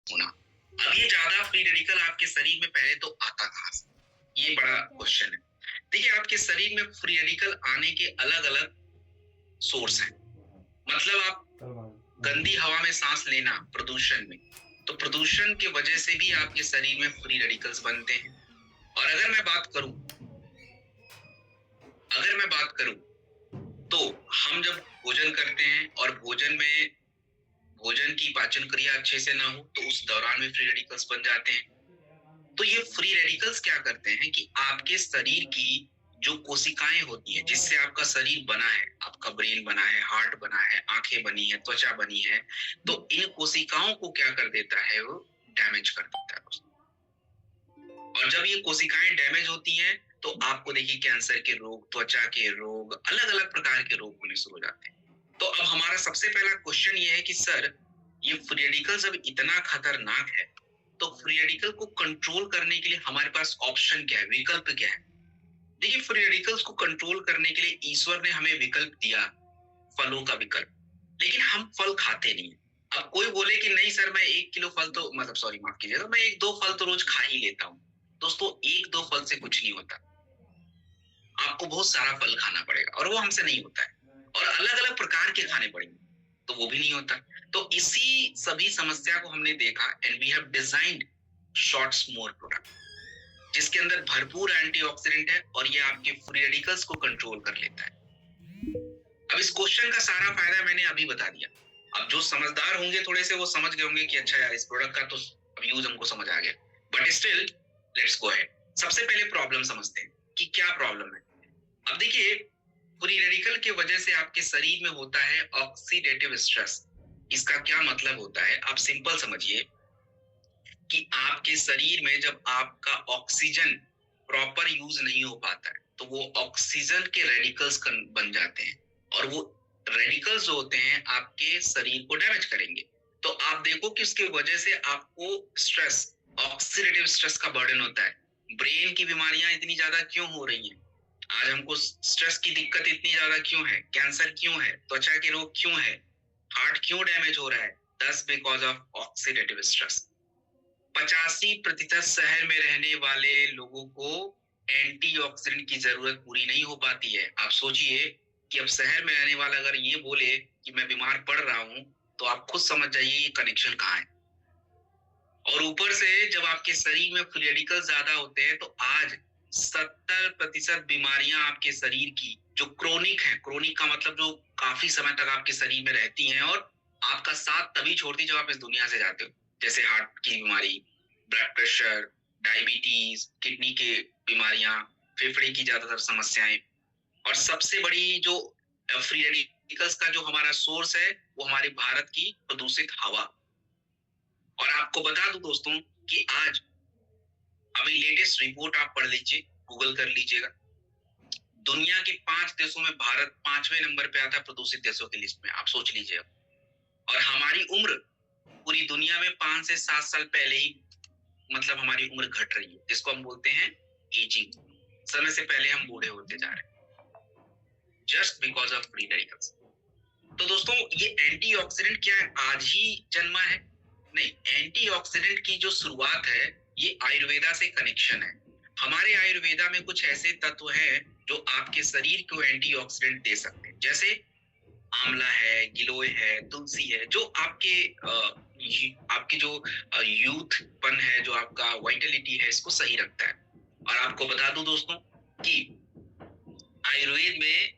होना। अब ये ज्यादा फ्री रेडिकल आपके शरीर में पहले तो आता कहाँ से, ये बड़ा क्वेश्चन है। देखिए, आपके शरीर में फ्री रेडिकल आने के अलग अलग सोर्स हैं। मतलब आप गंदी हवा में सांस लेना, प्रदूषण में, तो प्रदूषण की वजह से भी आपके शरीर में फ्री रेडिकल्स बनते हैं। और अगर मैं बात करूं तो हम जब भोजन करते हैं और भोजन की पाचन क्रिया अच्छे से ना हो तो उस दौरान भी फ्री रेडिकल्स बन जाते हैं। तो ये फ्री रेडिकल्स क्या करते हैं कि आपके शरीर की जो कोशिकाएं होती हैं जिससे आपका शरीर बना है, आपका ब्रेन बना है, हार्ट बना है, आंखें बनी है, त्वचा बनी है, तो इन कोशिकाओं को क्या कर देता है, वो डैमेज कर देता है। और जब ये कोशिकाएं डैमेज होती हैं तो आपको देखिए कैंसर के रोग, त्वचा के रोग, अलग अलग प्रकार के रोग होने शुरू हो जाते हैं। तो अब हमारा सबसे पहला क्वेश्चन ये है कि सर, ये फ्री रेडिकल जब इतना खतरनाक है तो फ्री रेडिकल को कंट्रोल करने के लिए हमारे पास ऑप्शन क्या है, विकल्प क्या है? देखिए, फ्री रेडिकल्स को कंट्रोल करने के लिए ईश्वर ने हमें विकल्प दिया, फलों का विकल्प, लेकिन हम फल खाते नहीं। अब कोई बोले कि नहीं सर, मैं 1 किलो फल तो, मतलब सॉरी माफ कीजिएगा, मैं 1-2 फल तो रोज खा ही लेता हूँ। दोस्तों, 1-2 फल से कुछ नहीं होता, आपको बहुत सारा फल खाना पड़ेगा और वो हमसे नहीं होता है। और अलग अलग प्रकार के खाने पड़ेंगे तो वो भी नहीं होता। तो इसी सभी समस्या को हमने देखा and we have designed shorts more product, जिसके अंदर भरपूर एंटीऑक्सीडेंट है और ये आपके फ्री रेडिकल्स को कंट्रोल कर लेता है। अब इस क्वेश्चन का सारा फायदा मैंने अभी बता दिया। अब जो समझदार होंगे थोड़े से, वो समझ गए होंगे कि अच्छा यार, इस प्रोडक्ट का तो अब यूज हमको समझ आ गया। But still let's go ahead. सबसे पहले प्रॉब्लम समझते हैं कि क्या प्रॉब्लम है। अब देखिए, फ्री रेडिकल की वजह से आपके शरीर में होता है ऑक्सीडेटिव स्ट्रेस। इसका क्या मतलब होता है, आप सिंपल समझिए कि आपके शरीर में जब आपका ऑक्सीजन प्रॉपर यूज नहीं हो पाता है तो वो ऑक्सीजन के रेडिकल्स बन जाते हैं और वो रेडिकल्स जो होते हैं आपके शरीर को डैमेज करेंगे। तो आप देखो कि उसकी वजह से आपको स्ट्रेस, ऑक्सीडेटिव स्ट्रेस का बर्डन होता है। ब्रेन की बीमारियां इतनी ज्यादा क्यों हो रही हैं आज हमको, स्ट्रेस की दिक्कत इतनी ज्यादा क्यों है, कैंसर क्यों है, त्वचा के रोग क्यों है, हार्ट क्यों डैमेज हो रहा है? दस बिकॉज ऑफ ऑक्सीडेटिव स्ट्रेस। 85% शहर में रहने वाले लोगों को एंटीऑक्सीडेंट की जरूरत पूरी नहीं हो पाती है। आप सोचिए कि अब शहर में रहने वाला अगर ये बोले कि मैं बीमार पड़ रहा हूं, तो आप खुद समझ जाइए ये कनेक्शन कहाँ है। और ऊपर से जब आपके शरीर में फ्री रेडिकल ज्यादा होते हैं तो आज 70% बीमारियां आपके शरीर की जो क्रोनिक है, क्रोनिक का मतलब जो काफी समय तक आपके शरीर में रहती हैं और आपका साथ तभी छोड़ती जब आप इस दुनिया से जाते हो, जैसे हार्ट की बीमारी, ब्लड प्रेशर, डायबिटीज, किडनी के बीमारियां, फेफड़े की ज्यादातर समस्याएं। और सबसे बड़ी जो फ्री रेडिकल्स का जो हमारा सोर्स है वो हमारे भारत की प्रदूषित हवा। और आपको बता दूं दोस्तों कि आज अभी लेटेस्ट रिपोर्ट आप पढ़ लीजिए, गूगल कर लीजिएगा, दुनिया के 5 देशों में भारत 5वें नंबर पे आता है प्रदूषित देशों की लिस्ट में। आप सोच लीजिए। और हमारी उम्र पूरी दुनिया में 5 से 7 साल पहले ही, मतलब हमारी उम्र घट रही है, जिसको हम बोलते हैं एजिंग। समय से पहले हम बूढ़े होते जा रहे हैं just because of free radicals. तो दोस्तों, ये एंटीऑक्सीडेंट क्या है, आज ही जन्मा है? नहीं, एंटीऑक्सीडेंट की जो शुरुआत है ये आयुर्वेदा से कनेक्शन है। हमारे आयुर्वेदा में कुछ ऐसे तत्व हैं जो आपके शरीर को एंटीऑक्सीडेंट दे सकते हैं, जैसे आंवला है, गिलोय है, तुलसी है, जो आपकी जो यूथपन है, जो आपका वाइटलिटी है, इसको सही रखता है। और आपको बता दूं दोस्तों कि आयुर्वेद में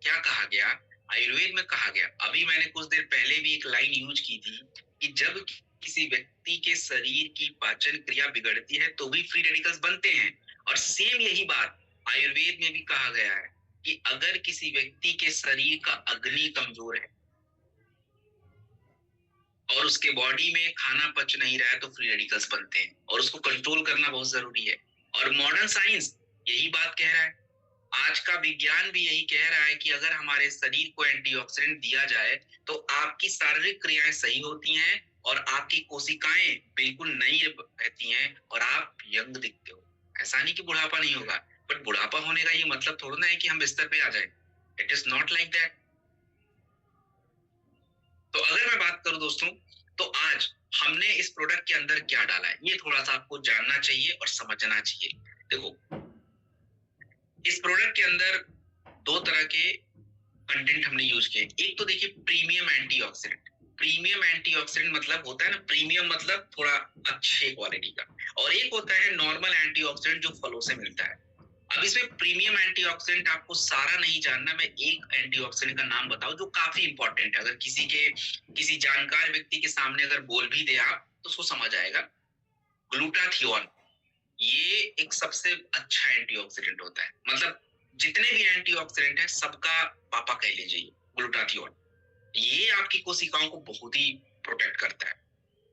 क्या कहा गया, आयुर्वेद में कहा गया, अभी मैंने कुछ देर पहले भी एक लाइन यूज की थी कि जब किसी व्यक्ति के शरीर की पाचन क्रिया बिगड़ती है तो भी फ्री रेडिकल्स बनते हैं। और सेम यही बात आयुर्वेद में भी कहा गया है कि अगर किसी व्यक्ति के शरीर का अग्नि कमजोर है और उसके बॉडी में खाना पच नहीं रहा है तो फ्री रेडिकल्स बनते हैं और उसको कंट्रोल करना बहुत जरूरी है। और मॉडर्न साइंस यही बात कह रहा है, आज का विज्ञान भी यही कह रहा है कि अगर हमारे शरीर को एंटीऑक्सीडेंट दिया जाए तो आपकी शारीरिक क्रियाएं सही होती हैं और आपकी कोशिकाएं बिल्कुल नई रहती हैं और आप यंग दिखते हो। ऐसा नहीं कि बुढ़ापा नहीं होगा, बट बुढ़ापा होने का ये मतलब थोड़ा ना है कि हम बिस्तर पे आ जाए। It is not like that. तो अगर मैं बात करूं दोस्तों, तो आज हमने इस प्रोडक्ट के अंदर क्या डाला है, ये थोड़ा सा आपको जानना चाहिए और समझना चाहिए। देखो, इस प्रोडक्ट के अंदर दो तरह के कंटेंट हमने यूज किए। एक तो देखिए प्रीमियम एंटीऑक्सीडेंट। प्रीमियम एंटीऑक्सीडेंट मतलब होता है ना, प्रीमियम मतलब थोड़ा अच्छे क्वालिटी का, और एक होता है नॉर्मल एंटीऑक्सीडेंट जो फलों से मिलता है। अब इसमें प्रीमियम एंटीऑक्सीडेंट आपको सारा नहीं जानना, मैं एक एंटीऑक्सीडेंट का नाम बताऊं जो काफी इंपॉर्टेंट है। अगर किसी जानकार व्यक्ति के सामने अगर बोल भी दे आप तो उसको समझ आएगा। ग्लूटाथियोन, ये एक सबसे अच्छा एंटीऑक्सीडेंट होता है। मतलब जितने भी एंटीऑक्सीडेंट है सबका पापा कह लीजिए ग्लूटाथियोन। ये आपकी कोशिकाओं को बहुत ही प्रोटेक्ट करता है।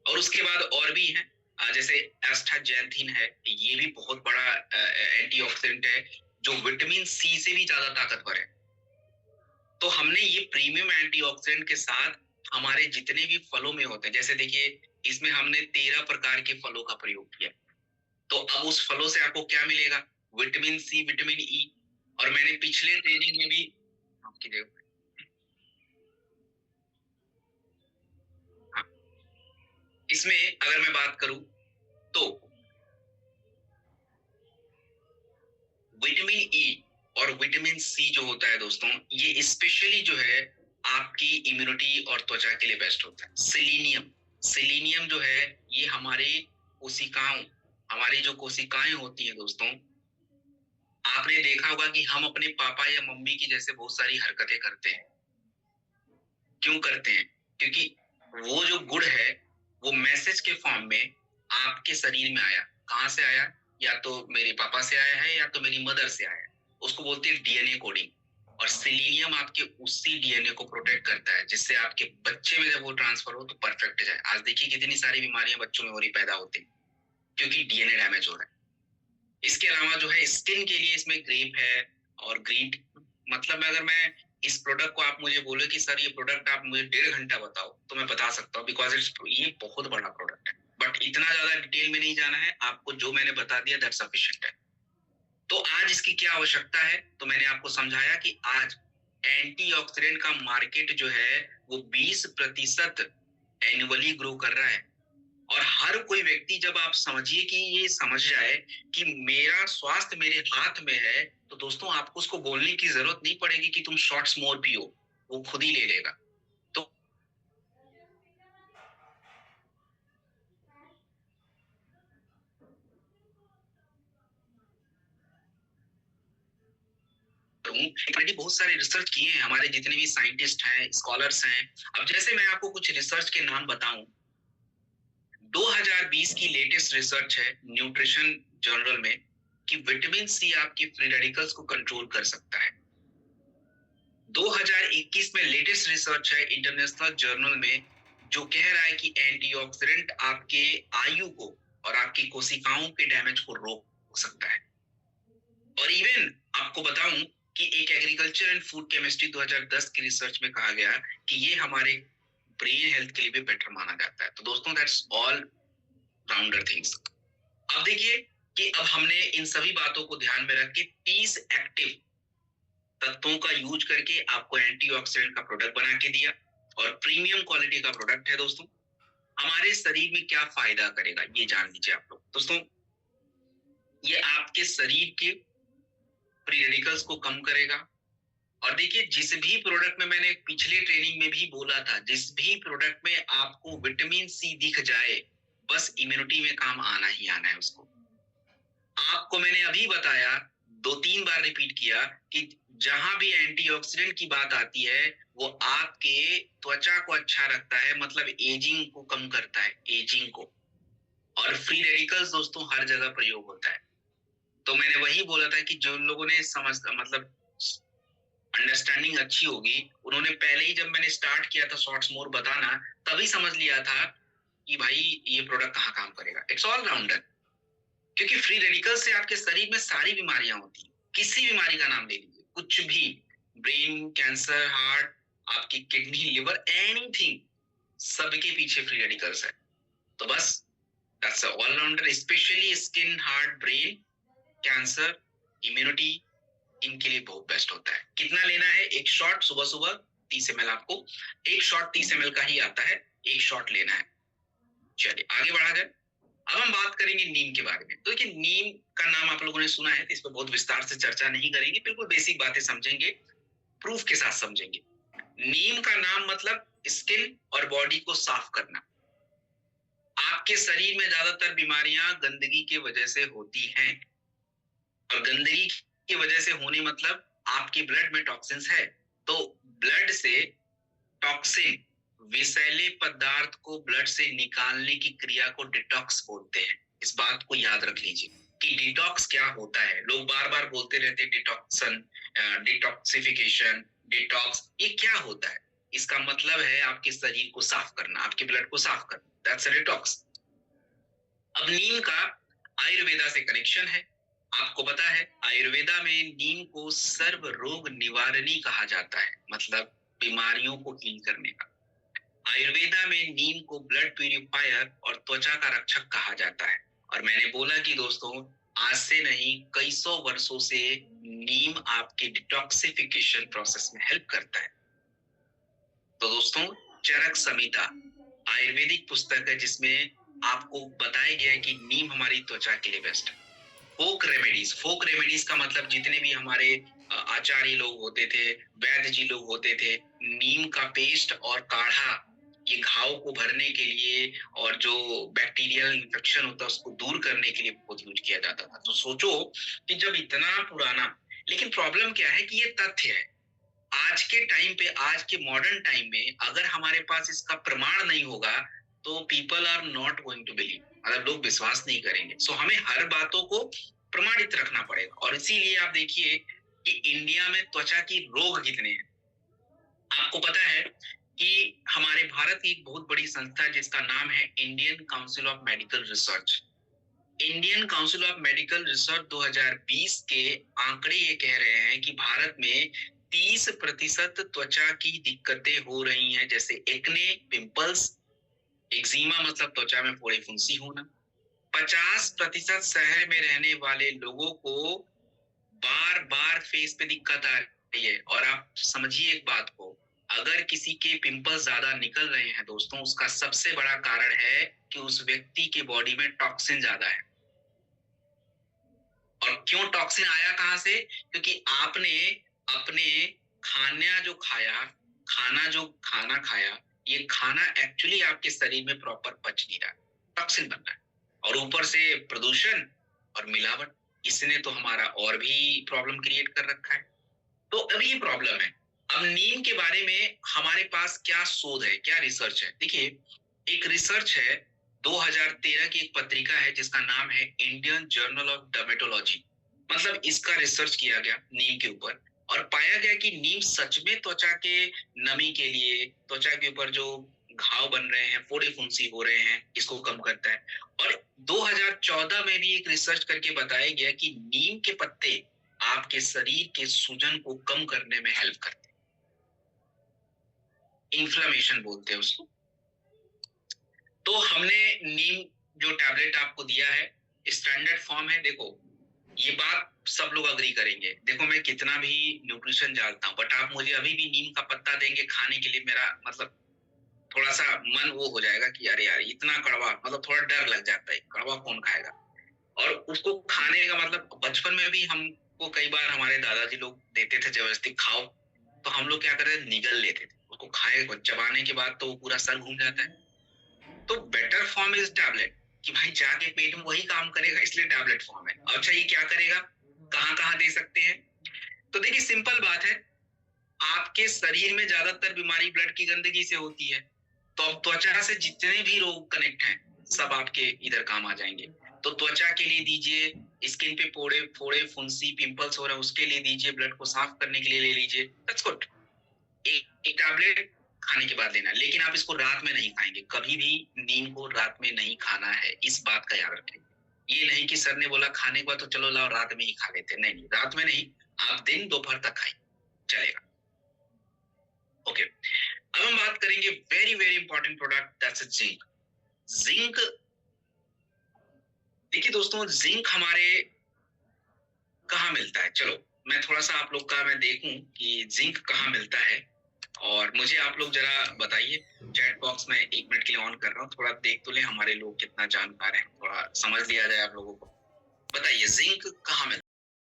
और उसके बाद और भी हैं, जैसे एस्टाजेंथिन है, ये भी बहुत बड़ा एंटीऑक्सीडेंट है जो विटामिन सी से भी ज्यादा ताकतवर है। तो हमने ये प्रीमियम एंटीऑक्सीडेंट के साथ हमारे जितने भी फलों में होते हैं, जैसे देखिए इसमें हमने 13 प्रकार के फलों का प्रयोग किया। तो अब उस फलों से आपको क्या मिलेगा? Vitamin C, vitamin E. और मैंने पिछले ट्रेनिंग में भी आपकी देखो, हाँ, इसमें अगर मैं बात करूं तो विटामिन ई और विटामिन सी जो होता है दोस्तों, ये स्पेशली जो है आपकी इम्यूनिटी और त्वचा के लिए बेस्ट होता है। सेलेनियम, सेलेनियम जो है ये कोशिकाओं हमारी जो कोशिकाएं होती हैं दोस्तों, आपने देखा होगा कि हम अपने पापा या मम्मी की जैसे बहुत सारी हरकतें करते हैं। क्यों करते हैं? क्योंकि वो जो गुण है वो मैसेज के फॉर्म में आपके शरीर में आया। कहां से आया? या तो मेरे पापा से आया है या तो मेरी मदर से आया है। उसको बोलते हैं डीएनए कोडिंग। और सेलेनियम आपके उसी डीएनए को प्रोटेक्ट करता है जिससे आपके बच्चे में जब वो ट्रांसफर हो तो परफेक्ट जाए। आज देखिए कितनी सारी बीमारियां बच्चों में हो रही, पैदा होती, क्योंकि डीएनए डैमेज हो रहा है। इसके अलावा जो है स्किन के लिए इसमें ग्रेप है और ग्रीन टी। मतलब अगर मैं इस प्रोडक्ट को, आप मुझे बोले कि सर ये प्रोडक्ट आप मुझे 1.5 घंटा बताओ, तो मैं बता सकता हूँ, बिकॉज ये बहुत बड़ा प्रोडक्ट है। बट इतना ज्यादा डिटेल में नहीं जाना है आपको, जो मैंने बता दिया दैट सफिशिएंट है। तो आज इसकी क्या आवश्यकता है, तो मैंने आपको समझाया कि आज एंटीऑक्सीडेंट का मार्केट जो है वो 20% एनुअली ग्रो कर रहा है। और हर कोई व्यक्ति, जब आप समझिए कि ये समझ जाए कि मेरा स्वास्थ्य मेरे हाथ में है, तो दोस्तों आपको उसको बोलने की जरूरत नहीं पड़ेगी कि तुम शॉर्ट्स मोर पियो, वो खुद ही ले लेगा। तो ऑलरेडी बहुत सारे रिसर्च किए हैं हमारे जितने भी साइंटिस्ट हैं, स्कॉलर्स हैं। अब जैसे मैं आपको कुछ रिसर्च के नाम बताऊं, 2020 की लेटेस्ट रिसर्च है न्यूट्रिशन जर्नल में कि विटामिन सी आपकी फ्री रेडिकल्स को कंट्रोल कर सकता है। 2021 में लेटेस्ट रिसर्च है इंटरनेशनल जर्नल में जो कह रहा है कि एंटीऑक्सीडेंट आपके आयु को और आपकी कोशिकाओं के डैमेज को रोक सकता है। और इवन आपको बताऊं कि एक एग्रीकल्चर एंड फूड केमिस्ट्री 2010 की रिसर्च में कहा गया कि ये हमारे ब्रेन हेल्थ के लिए भी बेटर माना जाता है। तो दोस्तों दैट्स ऑल राउंडर थिंग्स। अब देखिए कि अब हमने इन सभी बातों को ध्यान में रख के 30 एक्टिव तत्वों का यूज करके आपको एंटीऑक्सीडेंट का प्रोडक्ट बना के दिया, और प्रीमियम क्वालिटी का प्रोडक्ट है दोस्तों। हमारे शरीर में क्या फायदा करेगा ये जान लीजिए आप लोग। दोस्तों ये आपके शरीर के फ्री रेडिकल्स को कम करेगा। और देखिए जिस भी प्रोडक्ट में, मैंने पिछले ट्रेनिंग में भी बोला था, जिस भी प्रोडक्ट में आपको विटामिन सी दिख जाए, बस इम्यूनिटी में काम आना ही आना है उसको। आपको मैंने अभी बताया, 2-3 बार रिपीट किया कि जहां भी एंटीऑक्सीडेंट की बात आती है वो आपके त्वचा को अच्छा रखता है, मतलब एजिंग को कम करता है, एजिंग को। और फ्री रेडिकल्स दोस्तों हर जगह प्रयोग होता है। तो मैंने वही बोला था कि जो लोगों ने समझ, मतलब अंडरस्टैंडिंग अच्छी होगी, उन्होंने पहले ही, जब मैंने स्टार्ट किया था शॉर्ट्स मोर बताना, तभी समझ लिया था कि भाई ये प्रोडक्ट कहाँ काम करेगा। It's all rounder. क्योंकि फ्री रेडिकल से आपके शरीर में सारी बीमारियां होती हैं। किसी बीमारी का नाम ले लीजिए, कुछ भी, ब्रेन कैंसर, हार्ट, आपकी किडनी, लिवर, एनीथिंग, सबके पीछे फ्री रेडिकल्स है। तो बस that's allrounder, specially skin, heart, brain, cancer, immunity, इनके लिए बहुत बेस्ट होता है। कितना लेना है? एक शॉट सुबह सुबह 30 ml, आपको एक शॉट 30 ml का ही आता है, एक शॉट लेना है। चलिए आगे बढ़ा जाए। अब हम बात करेंगे नीम के बारे में। तो देखिए, नीम का नाम आप लोगों ने सुना है, तो इस पर बहुत विस्तार से चर्चा नहीं करेंगे, बिल्कुल बेसिक बातें समझेंगे, प्रूफ के साथ समझेंगे। नीम का नाम मतलब स्किन और बॉडी को साफ करना। आपके शरीर में ज्यादातर बीमारियां गंदगी की वजह से होती हैं, और गंदगी की वजह से होने मतलब आपके ब्लड में टॉक्सिन्स है। तो ब्लड से टॉक्सिन, विषैले पदार्थ को ब्लड से निकालने की क्रिया को डिटॉक्स बोलते हैं। इस बात को याद रख लीजिए कि डिटॉक्स क्या होता है। लोग बार बार बोलते रहते हैं डिटॉक्सन, डिटॉक्सिफिकेशन, डिटॉक्स, ये क्या होता है? इसका मतलब है आपके शरीर को साफ करना, आपके ब्लड को साफ करना, दैट्स डिटॉक्स। अब नीम का आयुर्वेदा से कनेक्शन है। आपको पता है आयुर्वेदा में नीम को सर्व रोग निवारणी कहा जाता है, मतलब बीमारियों को हील करने का। आयुर्वेदा में नीम को ब्लड प्यूरिफायर और त्वचा का रक्षक कहा जाता है। और मैंने बोला कि दोस्तों, आज से नहीं कई सौ वर्षों से नीम आपके डिटॉक्सिफिकेशन प्रोसेस में हेल्प करता है। तो दोस्तों, चरक संहिता आयुर्वेदिक पुस्तक है जिसमें आपको बताया गया है कि नीम हमारी त्वचा के लिए बेस्ट है। फोक रेमेडीज का मतलब जितने भी हमारे आचार्य लोग होते थे, वैद्य जी लोग होते थे, नीम का पेस्ट और काढ़ा ये घाव को भरने के लिए और जो बैक्टीरियल इन्फेक्शन होता है उसको दूर करने के लिए बहुत यूज किया जाता था। तो सोचो कि जब इतना पुराना, लेकिन प्रॉब्लम क्या है कि ये तथ्य है। आज के टाइम पे, आज के मॉडर्न टाइम में अगर हमारे पास इसका प्रमाण नहीं होगा तो people are not going to believe, मतलब लोग विश्वास नहीं करेंगे। सो हमें हर बातों को प्रमाणित रखना पड़ेगा। और इसीलिए आप देखिए कि इंडिया में त्वचा की रोग कितने हैं। आपको पता है कि हमारे भारत की एक बहुत बड़ी संस्था है जिसका नाम है Indian council of medical research. Indian council of medical research 2020 के आंकड़े ये कह रहे हैं कि भारत में 30% त्वचा की दिक्कतें हो रही हैं, जैसे एक्ने, पिंपल्स, एक्जिमा मतलब त्वचा में फोड़े फुंसी होना। 50% शहर में रहने वाले लोगों को बार बार फेस पे दिक्कत आ रही है। और आप समझिए एक बात को, अगर किसी के पिंपल्स ज्यादा निकल रहे हैं दोस्तों, उसका सबसे बड़ा कारण है कि उस व्यक्ति के बॉडी में टॉक्सिन ज्यादा है। और क्यों टॉक्सिन आया कहां से? क्योंकि आपने अपने खाना जो खाना खाया, ये खाना एक्चुअली आपके शरीर में प्रॉपर पच नहीं रहा, टॉक्सिन बन रहा है। और ऊपर से प्रदूषण और मिलावट, इसने तो हमारा और भी प्रॉब्लम क्रिएट कर रखा है। तो अब ये प्रॉब्लम है। अब नीम के बारे में हमारे पास क्या शोध है, क्या रिसर्च है? देखिए, एक रिसर्च है 2013 की एक पत्रिका है जिसका नाम है इंडियन जर्नल ऑफ डर्मेटोलॉजी। मतलब इसका रिसर्च किया गया नीम के ऊपर और पाया गया कि नीम सच में त्वचा के नमी के लिए, त्वचा के ऊपर जो घाव बन रहे हैं, फोड़े फुंसी हो रहे हैं, इसको कम करता है। और 2014 में भी एक रिसर्च करके बताया गया कि नीम के पत्ते आपके शरीर के सूजन को कम करने में हेल्प करते हैं। इन्फ्लेमेशन बोलते हैं उसको। तो हमने नीम जो टैबलेट आपको दिया है, स्टैंडर्ड फॉर्म है। देखो, ये बात सब लोग अग्री करेंगे। देखो, मैं कितना भी न्यूट्रिशन जानता हूँ, बट आप मुझे अभी भी नीम का पत्ता देंगे खाने के लिए, मेरा मतलब थोड़ा सा मन वो हो जाएगा कि अरे यार इतना कड़वा, मतलब थोड़ा डर लग जाता है, कड़वा कौन खाएगा। और उसको खाने का मतलब, बचपन में भी हमको कई बार हमारे दादाजी लोग देते थे जबरदस्ती खाओ, तो हम लोग क्या करते थे, निगल लेते थे उसको। खाए चबाने के बाद तो वो पूरा सर घूम जाता है। तो बेटर फॉर्म इज टैबलेट, कि भाई जाके पेट में वही काम करेगा, इसलिए टैबलेट फॉर्म है। अच्छा, ये क्या करेगा, कहाँ कहाँ दे सकते हैं? तो देखिए, सिंपल बात है, आपके शरीर में ज्यादातर बीमारी ब्लड की गंदगी से होती है। तो अब त्वचा से जितने भी रोग कनेक्ट हैं सब आपके इधर काम आ जाएंगे। तो त्वचा के लिए दीजिए, स्किन पे फोड़े फोड़े फुंसी पिंपल्स हो रहे हैं उसके लिए दीजिए, ब्लड को साफ करने के लिए ले लीजिए, दैट्स गुड। एक टैबलेट खाने के बाद लेना, लेकिन आप इसको रात में नहीं खाएंगे। कभी भी नीम को रात में नहीं खाना है, इस बात का याद रखें। ये नहीं कि सर ने बोला खाने के बाद तो चलो लाओ रात में ही खा लेते, नहीं, रात में नहीं, आप दिन दोपहर तक खाइए, चलेगा। ओके, अब हम बात करेंगे very very important product, that's zinc. Zinc, देखिए दोस्तों, जिंक हमारे कहाँ मिलता है? चलो मैं थोड़ा सा आप लोग का मैं देखूं कि जिंक कहाँ मिलता है। और मुझे आप लोग जरा बताइए, चैट बॉक्स में 1 मिनट के लिए ऑन कर रहा हूँ, थोड़ा देख तो लें हमारे लोग कितना जानकार हैं, थोड़ा समझ लिया जाए आप लोगों को। बताइए जिंक कहाँ मिलता है?